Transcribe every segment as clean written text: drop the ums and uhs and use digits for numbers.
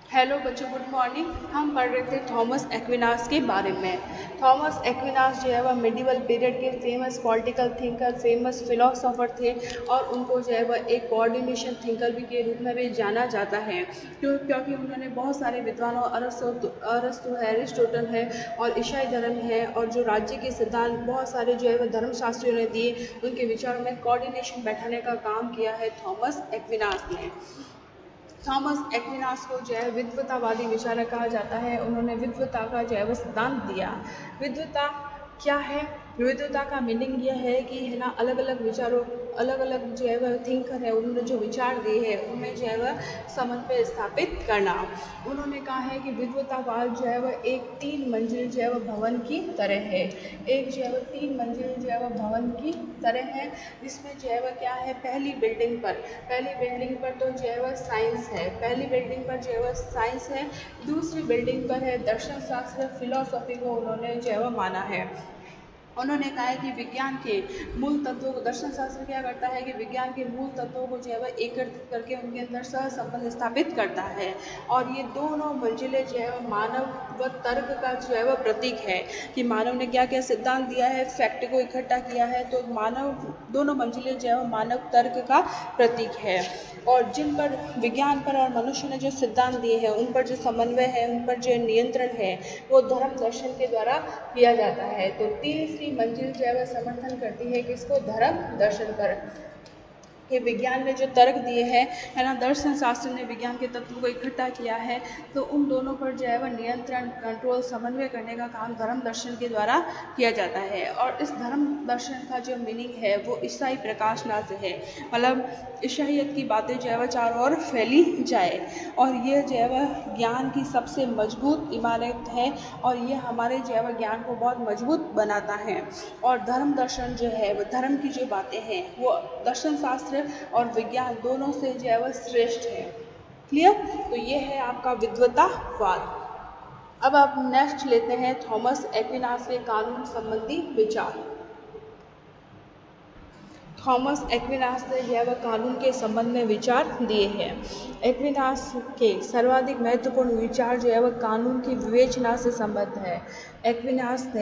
Hello बच्चों, good morning. हम पढ़ रहे थे थॉमस एक्विनास के बारे में। थॉमस एक्विनास जो है वह मिडिवल पीरियड के famous political thinker, famous philosopher थे और उनको जो है वह एक कोऑर्डिनेशन थिंकर भी के रूप में भी जाना जाता है क्योंकि उन्होंने बहुत सारे विद्वानों, अरस्तु है, एरिस्टोटल है और ईसाई धर्म है और जो राज्य के सिद्धांत बहुत सारे जो है वह धर्मशास्त्रियों ने दिए, उनके विचारों में कोऑर्डिनेशन बैठाने का काम किया है थॉमस एक्विनास ने। थॉमस एक्विनास को जो है विद्वतावादी विचारक कहा जाता है। उन्होंने विद्वता का जो है वो सिद्धांत दिया। विद्वता क्या है? विद्वता का मीनिंग यह है कि है ना, अलग अलग विचारों, अलग अलग जो है वह थिंकर है, उन्होंने जो विचार दिए हैं उनमें जो है वह समन्वय स्थापित करना। उन्होंने कहा है कि विद्वतावाद जो है वह एक 3 मंजिल जो है वह भवन की तरह है। एक जो है वह 3 मंजिल जो है वह भवन की तरह है, जिसमें जो है वह क्या है, पहली बिल्डिंग पर तो जो है वह साइंस है, पहली बिल्डिंग पर जो है वह साइंस है। दूसरी बिल्डिंग पर है दर्शन शास्त्र, फिलोसॉफी को उन्होंने जो है वह माना है। उन्होंने कहा है कि विज्ञान के मूल तत्वों को, दर्शन शास्त्र क्या करता है कि विज्ञान के मूल तत्वों को जो है वह एकत्रित करके उनके अंदर सह संबंध स्थापित करता है और ये दोनों मंजिलें जो है वह मानव व तर्क का जो है वह प्रतीक है कि मानव ने क्या क्या सिद्धांत दिया है, फैक्ट को इकट्ठा किया है, तो मानव दोनों मंजिलें जो है वह मानव तर्क का प्रतीक है। और जिन पर विज्ञान पर और मनुष्य ने जो सिद्धांत दिए हैं उन पर जो समन्वय है, उन पर जो नियंत्रण है, वो धर्म दर्शन के द्वारा किया जाता है। तो तीसरी मंजिल जो है वह समर्थन करती है किसको? धर्म दर्शन पर। कि विज्ञान ने जो तर्क दिए हैं, है ना, दर्शन शास्त्र ने विज्ञान के तत्वों को इकट्ठा किया है, तो उन दोनों पर जो है वह नियंत्रण, कंट्रोल, समन्वय करने का काम धर्म दर्शन के द्वारा किया जाता है। और इस धर्म दर्शन का जो मीनिंग है वो ईसाई प्रकाशना से है, मतलब ईसाइयत की बातें जो है वह चारों ओर फैली जाए और ये जो है वह ज्ञान की सबसे मजबूत इमारत है और ये हमारे जो है वह ज्ञान को बहुत मजबूत बनाता है। और धर्म दर्शन जो है वह धर्म की जो बातें हैं वो दर्शन शास्त्र और विज्ञान दोनों से जो है वह श्रेष्ठ है। क्लियर? तो ये है आपका विद्वतावाद। अब आप नेक्स्ट लेते हैं थॉमस एक्विनास के कानून संबंधी विचार। थॉमस एक्विनास ने जो है वह कानून के संबंध में विचार दिए हैं। एक्विनास के सर्वाधिक महत्वपूर्ण विचार जो है वह कानून की विवेचना से संबद्ध है। एक्विनास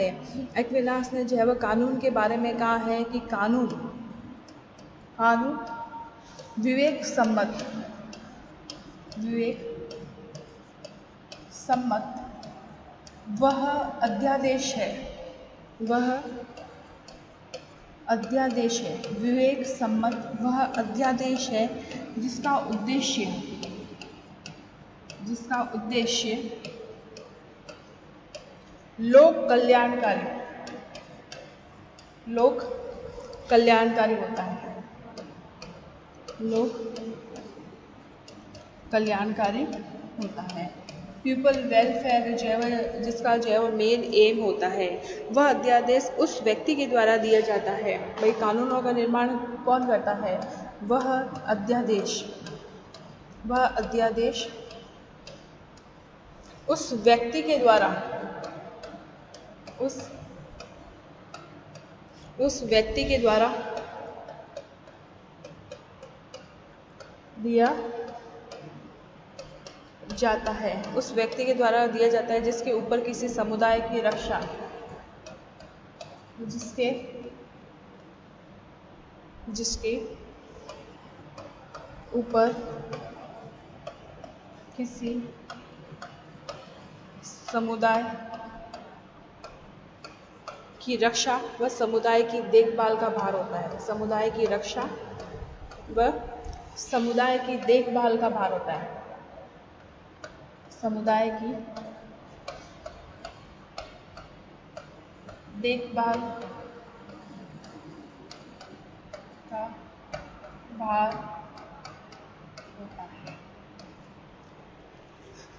ने जो है वह कानून के बारे में कहा है कि कानून विवेक सम्मत वह अध्यादेश है, विवेक सम्मत वह अध्यादेश है जिसका उद्देश्य लोक कल्याणकारी होता है। पीपल वेलफेयर जो है जिसका जो है वो मेन एम होता है, वह अध्यादेश उस व्यक्ति के द्वारा दिया जाता है। भाई कानूनों का निर्माण कौन करता है? वह अध्यादेश उस व्यक्ति के द्वारा दिया जाता है, जिसके ऊपर किसी समुदाय की रक्षा, जिसके ऊपर किसी समुदाय की रक्षा व समुदाय की देखभाल का भार होता है। समुदाय की देखभाल का भार होता है।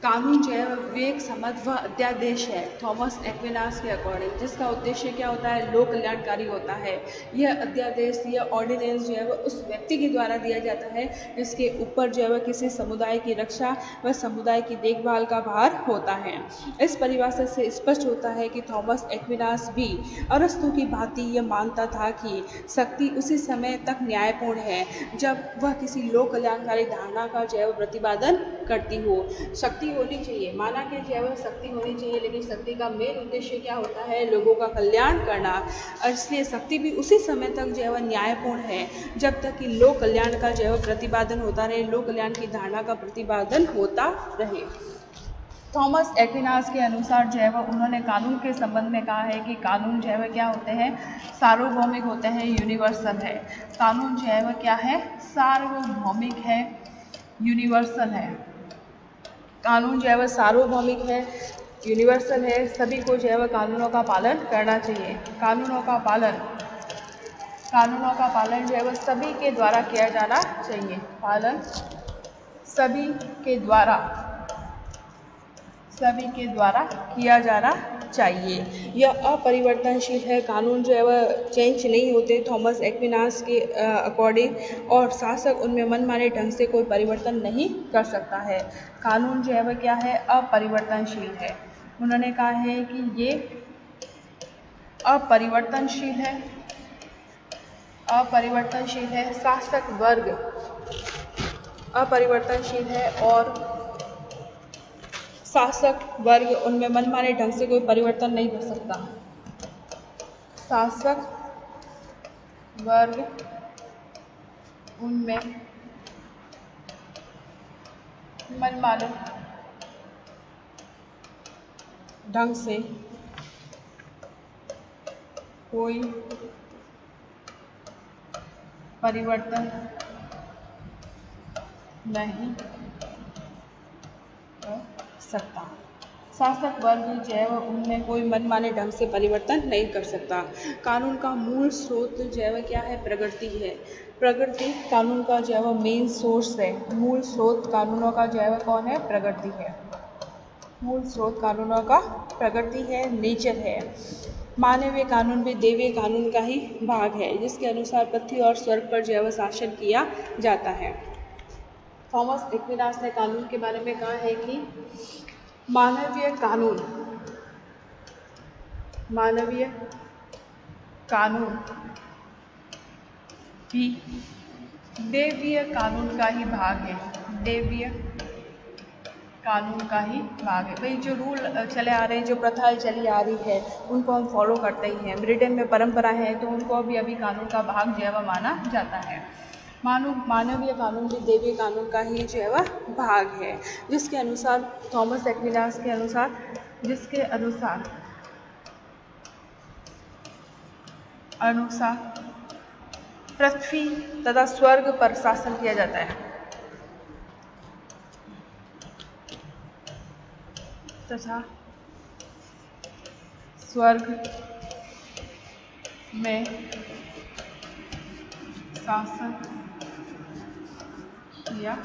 कानून जो है वह विवेक सम्मत वह अध्यादेश है थॉमस एक्विनास के अकॉर्डिंग, जिसका उद्देश्य क्या होता है? लोक कल्याणकारी होता है। यह अध्यादेश, यह ऑर्डिनेंस जो है वह उस व्यक्ति के द्वारा दिया जाता है जिसके ऊपर जो है वह किसी समुदाय की रक्षा व समुदाय की देखभाल का भार होता है। इस परिभाषा से स्पष्ट होता है कि थॉमस एक्विनास भी अरस्तु की भांति यह मानता था कि शक्ति उसी समय तक न्यायपूर्ण है जब वह किसी लोक कल्याणकारी धारणा का जो है वह प्रतिपादन करती हो। शक्ति होनी चाहिए, माना कि जो है वह शक्ति होनी चाहिए, लेकिन शक्ति का मेन उद्देश्य क्या होता है? लोगों का कल्याण करना। और इसलिए शक्ति भी उसी समय तक जो है वह न्यायपूर्ण है जब तक कि लोक कल्याण का जो है वह प्रतिपादन होता रहे, लोक कल्याण की धारणा का प्रतिपादन होता रहे। थॉमस एक्विनास के अनुसार जो है वह उन्होंने कानून के संबंध में कहा है कि कानून जो है वह क्या होते हैं? सार्वभौमिक होते हैं, यूनिवर्सल है। कानून जो है वह क्या है? सार्वभौमिक है, यूनिवर्सल है। कानून जो है वह सार्वभौमिक है, यूनिवर्सल है, सभी को जो है वह कानूनों का पालन करना चाहिए। कानूनों का पालन जो है वह सभी के द्वारा किया जाना चाहिए। पालन सभी के द्वारा किया जाना चाहिए। यह अपरिवर्तनशील है, कानून जो है वह चेंज नहीं होते थॉमस एक्विनास के अकॉर्डिंग, और शासक उनमें मनमाने ढंग से कोई परिवर्तन नहीं कर सकता है। कानून जो है वह क्या है? अपरिवर्तनशील है। उन्होंने कहा है कि ये अपरिवर्तनशील है, शासक वर्ग अपरिवर्तनशील है और शासक वर्ग उनमें मनमाने ढंग से कोई परिवर्तन नहीं कर सकता। शासक वर्ग उनमें मनमाने ढंग से कोई परिवर्तन नहीं कर सकता। शासक वर्ग जो है वह उनमें कोई मनमाने ढंग से परिवर्तन नहीं कर सकता। कानून का मूल स्रोत जो है वह क्या है? प्रकृति है। प्रकृति कानून का जो है वह मेन सोर्स है। मूल स्रोत कानूनों का जो है वह कौन है? प्रकृति है। मूल स्रोत कानूनों का प्रकृति है, नेचर है। मानवीय कानून भी दैवीय कानून का ही भाग है, जिसके अनुसार पृथ्वी और स्वर्ग पर जो है वह शासन किया जाता है। थॉमस एक्विनास ने कानून के बारे में कहा है कि मानवीय कानून भी दैवीय कानून का ही भाग है। दैवीय कानून का ही भाग है। भाई जो रूल चले आ रहे हैं, जो प्रथाएं चली आ रही है, उनको हम फॉलो करते ही हैं। ब्रिटेन में परंपरा है तो उनको भी अभी कानून का भाग जो है वह माना जाता है। मानवीय कानून भी दैवीय कानून का ही जो है वह भाग है, जिसके अनुसार थॉमस एक्विनास के अनुसार पृथ्वी तथा स्वर्ग पर शासन किया जाता है। तथा स्वर्ग में शासन किया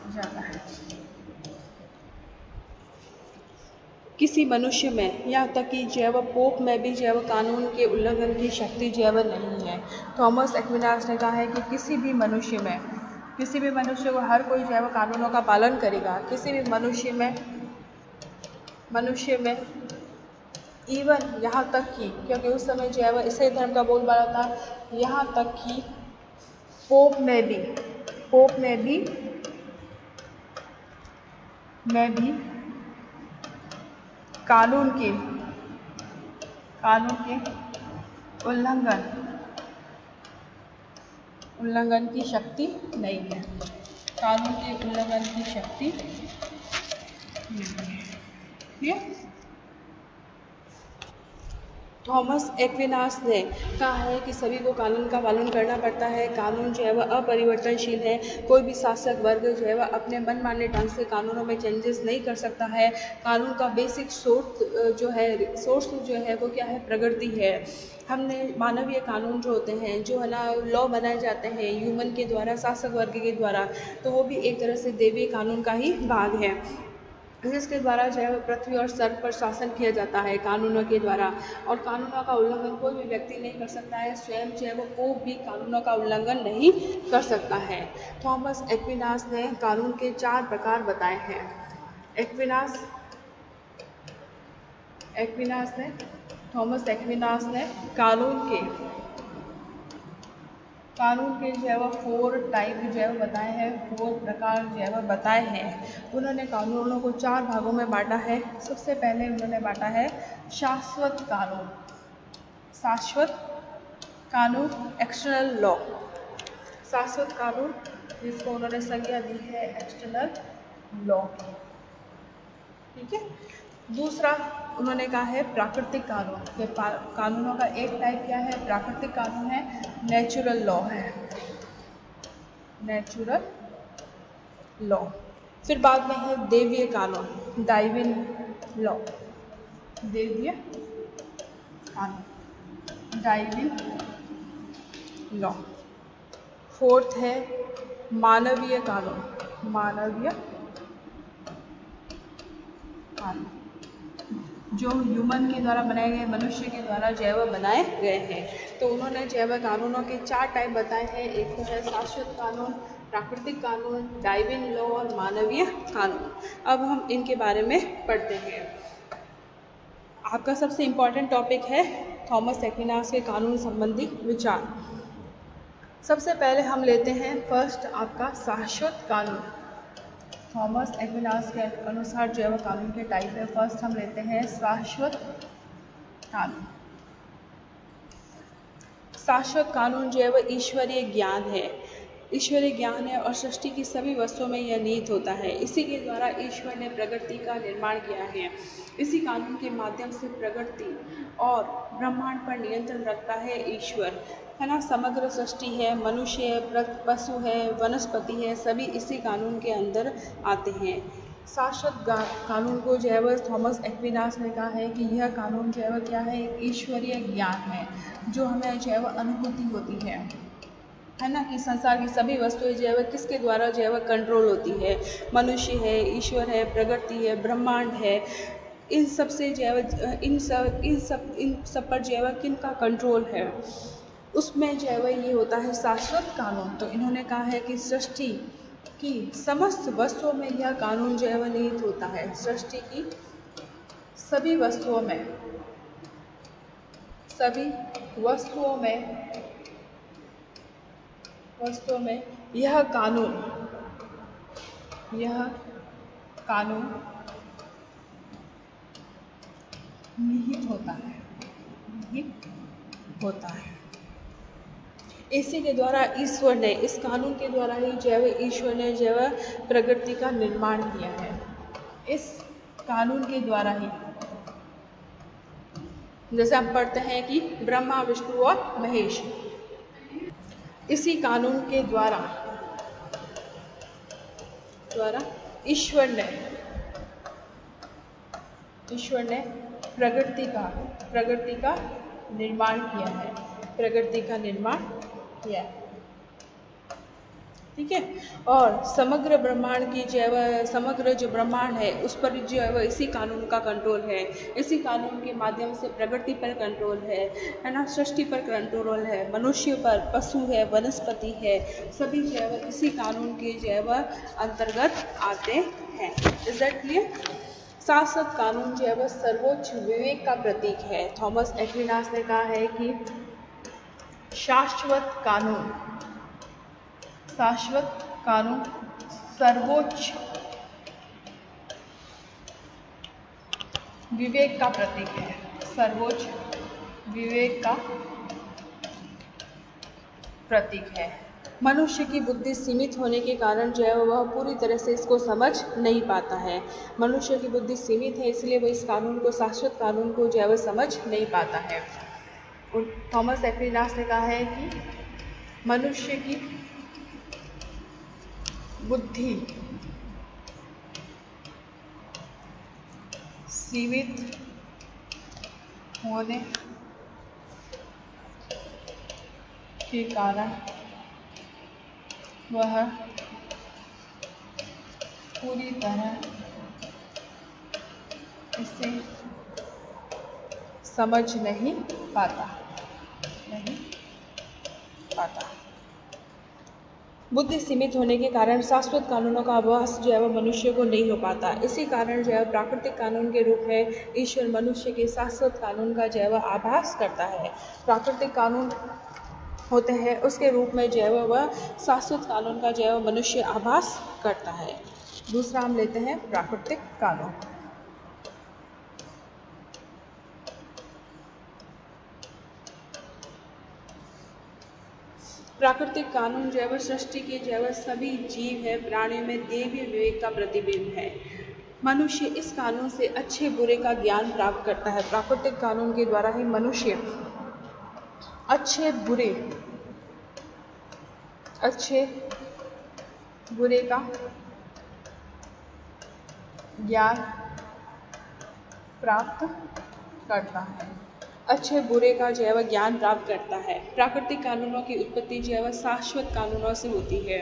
जाता है। किसी मनुष्य में, यहाँ तक कि जो है वह पोप में भी जो है वह कानून के उल्लंघन की शक्ति जो है वह नहीं है। थॉमस एक्विनास ने कहा है कि किसी भी मनुष्य को हर कोई जो है वह कानूनों का पालन करेगा। किसी भी मनुष्य में इवन यहाँ तक कि, क्योंकि उस समय जो है वह ईसाई धर्म का बोलबाला था, यहाँ तक कि पोप में भी कानून के उल्लंघन की शक्ति नहीं है। कानून के उल्लंघन की शक्ति नहीं है। थॉमस एक्विनास ने कहा है कि सभी को कानून का पालन करना पड़ता है। कानून जो है वह अपरिवर्तनशील है। कोई भी शासक वर्ग जो है वह अपने मनमाने ढंग से कानूनों में चेंजेस नहीं कर सकता है। कानून का बेसिक सोर्स जो है वो क्या है? प्रकृति है। हमने मानवीय कानून जो होते हैं, जो है ना लॉ बनाए जाते हैं ह्यूमन के द्वारा, शासक वर्ग के द्वारा, तो वो भी एक तरह से दैवीय कानून का ही भाग है, जिसके द्वारा जो है पृथ्वी और स्वर्ग पर शासन किया जाता है कानूनों के द्वारा। और कानूनों का उल्लंघन कोई भी व्यक्ति नहीं कर सकता है। स्वयं जो है वो भी कानूनों का उल्लंघन नहीं कर सकता है। थॉमस एक्विनास ने कानून के 4 प्रकार बताए हैं। थॉमस एक्विनास ने कानून कानून के जो है वो 4 टाइप जो है वो बताए हैं, 4 प्रकार जो है वो बताए हैं। उन्होंने कानूनों को 4 भागों में बांटा है। सबसे पहले उन्होंने बांटा है शाश्वत कानून, शाश्वत कानून, एक्सटर्नल लॉ। शाश्वत कानून जिसको उन्होंने संज्ञा दी है एक्सटर्नल लॉ, ठीक है। दूसरा उन्होंने कहा है प्राकृतिक कानून। ये कानूनों का एक टाइप क्या है? प्राकृतिक कानून है, नेचुरल लॉ है, नेचुरल लॉ। फिर बाद में है दैवीय कानून, डाइविन लॉ, दैवीय कानून, डाइविन लॉ। फोर्थ है मानवीय कानून, मानवीय कानून, जो ह्यूमन के द्वारा बनाए गए, मनुष्य के द्वारा जैव बनाए गए हैं। तो उन्होंने जैव कानूनों के 4 टाइप बताए हैं। एक तो है शाश्वत कानून, प्राकृतिक कानून, डाइविन लॉ और मानवीय कानून। अब हम इनके बारे में पढ़ते हैं। आपका सबसे इम्पॉर्टेंट टॉपिक है थॉमस एक्विनास के कानून संबंधी विचार। सबसे पहले हम लेते हैं फर्स्ट आपका शाश्वत कानून। थॉमस एक्विनास के अनुसार जो है कानून के टाइप है। फर्स्ट हम लेते हैं शाश्वत कानून। शाश्वत कानून जो है वह ईश्वरीय ज्ञान है, ईश्वरीय ज्ञान है और सृष्टि की सभी वस्तुओं में यह निहित होता है। इसी के द्वारा ईश्वर ने प्रकृति का निर्माण किया है। इसी कानून के माध्यम से प्रकृति और ब्रह्मांड पर नियंत्रण रखता है ईश्वर, है ना। समग्र सृष्टि है, मनुष्य है, पशु है, वनस्पति है, सभी इसी कानून के अंदर आते हैं। शाश्वत कानून को जो है वह थॉमस एक्विनास ने कहा है कि यह कानून जो है वह क्या है? एक ईश्वरीय ज्ञान है, जो हमें जो है वह अनुभूति होती है ना, कि संसार की सभी वस्तुएं जो है वह किसके द्वारा जो है वह कंट्रोल होती है? मनुष्य है, ईश्वर है, प्रकृति है, ब्रह्मांड है। इन सब से जो है इन सब पर जो है किन का कंट्रोल है? उसमें जो है वह ये होता है शाश्वत कानून। तो इन्होंने कहा है कि सृष्टि की समस्त वस्तुओं में यह कानून जो है वह निहित होता है। सृष्टि की सभी वस्तुओं में, सभी वस्तुओं में यह कानून निहित होता है। इसी के द्वारा ईश्वर ने, इस कानून के द्वारा ही जो है ईश्वर ने जो है प्रकृति का निर्माण किया है। इस कानून के द्वारा ही, जैसे हम पढ़ते हैं कि ब्रह्मा, विष्णु और महेश, इसी कानून के द्वारा ईश्वर ने प्रकृति का निर्माण किया है, ठीक है। और समग्र ब्रह्मांड की जो है समग्र जो ब्रह्मांड है उस पर जो है वह इसी कानून का कंट्रोल है। इसी कानून के माध्यम से प्रकृति पर कंट्रोल है ना, सृष्टि पर कंट्रोल है, मनुष्य पर, पशु है, वनस्पति है, सभी जो है वह इसी कानून के जो है वह अंतर्गत आते हैं। Is that clear? शाश्वत कानून जो है वह सर्वोच्च विवेक का प्रतीक है। थॉमस एक्विनास ने कहा है कि शाश्वत कानून सर्वोच्च विवेक का प्रतीक है, सर्वोच्च विवेक का प्रतीक है। मनुष्य की बुद्धि सीमित होने के कारण जो है वह पूरी तरह से इसको समझ नहीं पाता है। मनुष्य की बुद्धि सीमित है, इसलिए वह इस कानून को, शाश्वत कानून को जो है वह समझ नहीं पाता है। थॉमस एक्विनास ने कहा है कि मनुष्य की बुद्धि सीमित होने के कारण वह पूरी तरह इसे समझ नहीं पाता। बुद्धि सीमित होने के कारण शाश्वत कानूनों का आभास जो है वह मनुष्य को नहीं हो पाता। इसी कारण जो है प्राकृतिक कानून के रूप में ईश्वर मनुष्य के शाश्वत कानून का जो है वह आभास करता है। प्राकृतिक कानून होते हैं उसके रूप में जो है वह शाश्वत कानून का जो है वह मनुष्य आभास करता है। दूसरा हम लेते हैं प्राकृतिक कानून। प्राकृतिक कानून जो है वह सृष्टि के जो है वह सभी जीव है प्राणियों में दैवीय विवेक का प्रतिबिंब है। मनुष्य इस कानून से अच्छे बुरे का ज्ञान प्राप्त करता है। प्राकृतिक कानून के द्वारा ही मनुष्य अच्छे बुरे का ज्ञान प्राप्त करता है। अच्छे बुरे का जो है वह ज्ञान प्राप्त करता है। प्राकृतिक कानूनों की उत्पत्ति जो है वह शाश्वत कानूनों से होती है,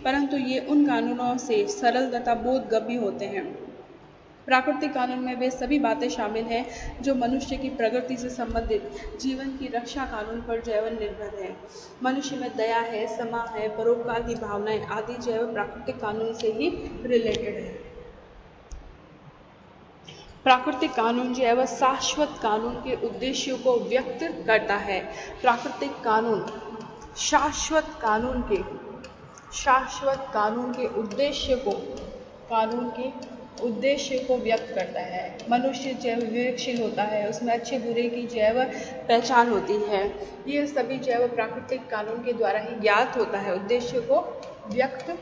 परंतु ये उन कानूनों से सरल तथा बोधगम्य होते हैं। प्राकृतिक कानून में वे सभी बातें शामिल हैं जो मनुष्य की प्रगति से संबंधित जीवन की रक्षा कानून पर जो है वह निर्भर है। मनुष्य में दया है, क्षमा है, परोपकार की भावनाएं आदि जो है वह प्राकृतिक कानून से ही रिलेटेड है। प्राकृतिक कानून जो है वह शाश्वत कानून के उद्देश्यों को व्यक्त करता है। प्राकृतिक कानून शाश्वत कानून के उद्देश्य को व्यक्त करता है। मनुष्य जो है विवेकशील होता है, उसमें अच्छे बुरे की जो है वह पहचान होती है। ये सभी जो है वह प्राकृतिक कानून के द्वारा ही ज्ञात होता है, उद्देश्य को व्यक्त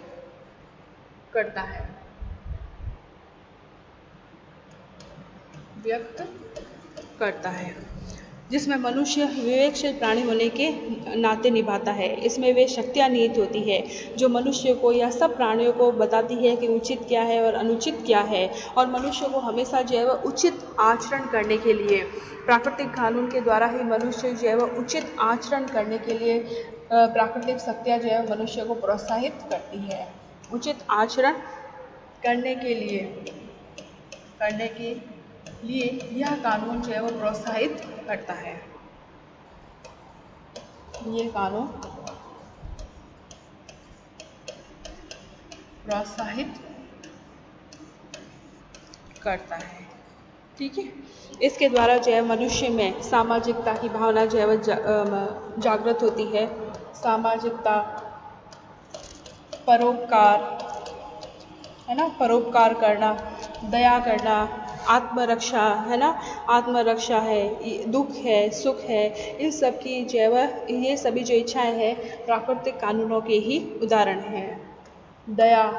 करता है, जिसमें मनुष्य विवेकशील प्राणी होने के नाते निभाता है। इसमें वे शक्तियाँ निहित होती है जो मनुष्य को या सब प्राणियों को बताती है कि उचित क्या है और अनुचित क्या है, और मनुष्य को हमेशा जो है वह उचित आचरण करने के लिए प्राकृतिक कानून के द्वारा ही मनुष्य जो है वह उचित आचरण करने के लिए प्राकृतिक शक्तियाँ जो है मनुष्य को प्रोत्साहित करती है। उचित आचरण करने के लिए यह कानून जो है वो प्रोत्साहित करता है। ये कानून प्रोत्साहित करता है, ठीक है। इसके द्वारा जो है मनुष्य में सामाजिकता की भावना जो है वह जागृत होती है। सामाजिकता, परोपकार है ना, परोपकार करना, दया करना, आत्मरक्षा है ना, आत्मरक्षा है, दुख है, सुख है, इन सब की जो है वह ये सभी जो इच्छाएं हैं प्राकृतिक कानूनों के ही उदाहरण हैं। दया,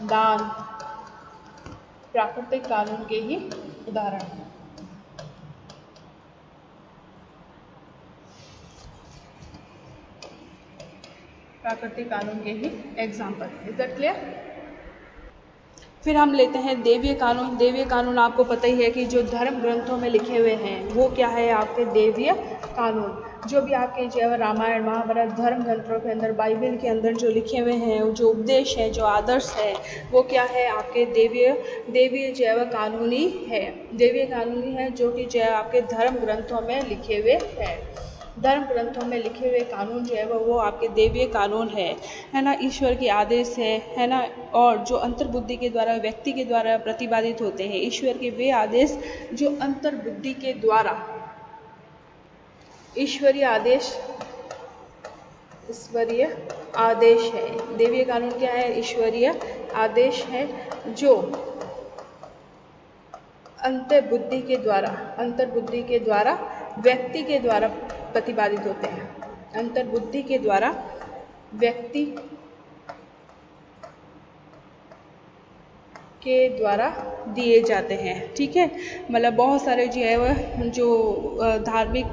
दान प्राकृतिक कानून के ही उदाहरण हैं। प्राकृतिक कानून के ही एग्जाम्पल। Is that clear? फिर हम लेते हैं दैवीय कानून। दैवीय कानून आपको पता ही है कि जो धर्म ग्रंथों में लिखे हुए हैं वो क्या है, आपके दैवीय कानून। जो भी आपके जो है रामायण महाभारत धर्म ग्रंथों के अंदर, बाइबल के अंदर जो लिखे हुए हैं, जो उपदेश है, जो आदर्श है, वो क्या है, आपके दैवीय जो है कानूनी है। दैवीय कानूनी है जो कि जो है आपके धर्म ग्रंथों में लिखे हुए हैं। धर्म ग्रंथों में लिखे हुए कानून जो है वो आपके दैवीय कानून है ना। ईश्वर के आदेश है ना, और जो अंतर्बुद्धि के द्वारा व्यक्ति के द्वारा प्रतिपादित होते हैं। ईश्वर के वे आदेश जो अंतर्बुद्धि के द्वारा, ईश्वरीय आदेश है। दैवीय कानून क्या है? ईश्वरीय आदेश है जो अंतर्बुद्धि के द्वारा व्यक्ति के द्वारा प्रतिपादित होते हैं। अंतर्बुद्धि के द्वारा व्यक्ति के द्वारा दिए जाते हैं, ठीक है। मतलब बहुत सारे जो है वह जो धार्मिक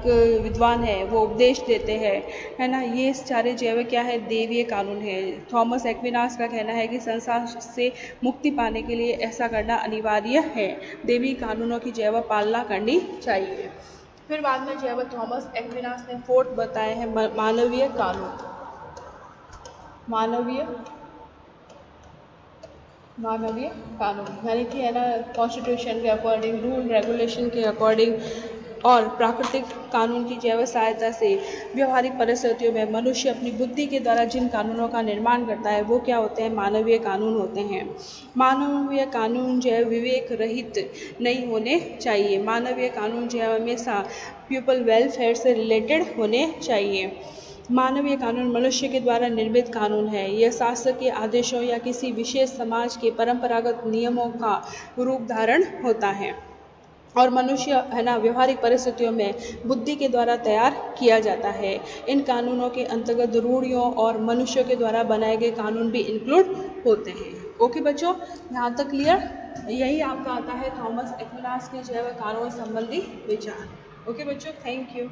विद्वान है वो उपदेश देते हैं, है ना। ये सारे जो है वह क्या है, दैवीय कानून है। थॉमस एक्विनास का कहना है कि संसार से मुक्ति पाने के लिए ऐसा करना अनिवार्य है, दैवीय कानूनों की जो है वह पालना करनी चाहिए। फिर बाद में जो है वह थॉमस एक्विनास ने फोर्थ बताए हैं मानवीय कानून। मानवीय कानून यानी कि है ना, कॉन्स्टिट्यूशन के अकॉर्डिंग, रूल रेगुलेशन के अकॉर्डिंग और प्राकृतिक कानून की जैव सहायता से व्यवहारिक परिस्थितियों में मनुष्य अपनी बुद्धि के द्वारा जिन कानूनों का निर्माण करता है वो क्या होते हैं, मानवीय कानून होते हैं। मानवीय कानून जो है विवेक रहित नहीं होने चाहिए। मानवीय कानून जो है हमेशा पीपल वेलफेयर से रिलेटेड होने चाहिए। मानवीय कानून मनुष्य के द्वारा निर्मित कानून है। यह शासक के आदेशों या किसी विशेष समाज के परंपरागत नियमों का रूप धारण होता है और मनुष्य है ना व्यवहारिक परिस्थितियों में बुद्धि के द्वारा तैयार किया जाता है। इन कानूनों के अंतर्गत रूढ़ियों और मनुष्यों के द्वारा बनाए गए कानून भी इंक्लूड होते हैं। ओके बच्चों, यहाँ तक क्लियर? यही आपका आता है थॉमस एक्विनास के जो है कानून संबंधी विचार। ओके बच्चों, थैंक यू।